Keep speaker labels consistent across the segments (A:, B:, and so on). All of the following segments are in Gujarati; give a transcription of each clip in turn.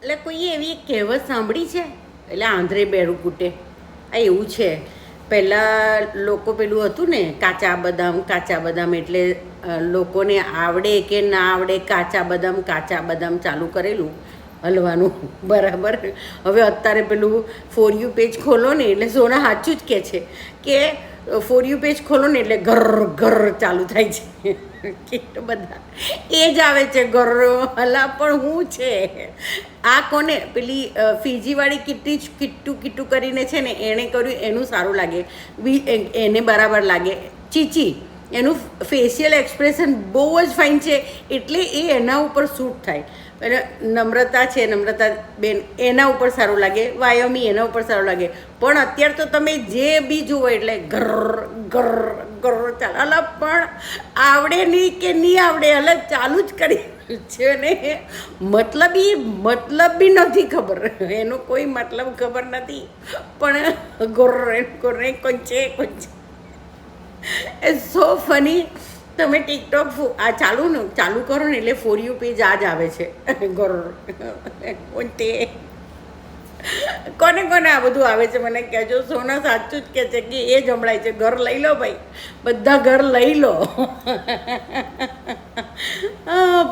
A: એટલે કોઈએ એવી એક કહેવત સાંભળી છે, એટલે આંધ્રે બેરું કૂટે. આ એવું છે, પહેલાં લોકો પેલું હતું ને કાચા બદામ, એટલે લોકોને આવડે કે ના આવડે કાચા બદામ ચાલુ કરેલું હલવાનું, બરાબર. હવે અત્યારે પેલું ફોર યુ પેજ ખોલો ને એટલે સોના સાચું જ કહે છે કે ફોર યુ પેજ ખોલો ને એટલે ઘર ચાલુ થાય છે. કેટલું બધા એ જ આવે છે ઘર હલા, પણ હું છે આ કોને પેલી ફીજીવાળી કિટ્ટુ કરીને છે ને, એણે કર્યું એનું સારું લાગે, એને બરાબર લાગે. ચીચી એનું ફેશિયલ એક્સપ્રેશન બહુ જ ફાઇન છે, એટલે એ એના ઉપર સૂટ થાય. એટલે નમ્રતા છે, નમ્રતા બેન, એના ઉપર સારું લાગે. વાયોમી એના ઉપર સારું લાગે. પણ અત્યારે તો તમે જે બી જુઓ એટલે ઘર ચાલે. અલા પણ આવડે નહીં કે નહીં આવડે, અલગ ચાલુ જ કરી છે ને. મતલબ બી નથી ખબર, એનો કોઈ મતલબ ખબર નથી, પણ ગોરે કોંચે એ સો ફની. તમે ટિકટોક આ ચાલુ કરો ને એટલે ફોર યુ પેજ આ જ આવે છે. તે કોને આ બધું આવે છે મને કહેજો. સોના સાચું જ કહે છે કે એ જ હમણાં છે. ઘર લઈ લો ભાઈ, બધા ઘર લઈ લો.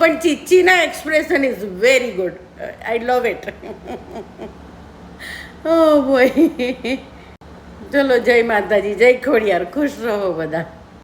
A: પણ ચીચીના expression is very good, I love it. Oh boy, ચલો જય માતાજી, જય ખોડિયાર, ખુશ રહો બધા.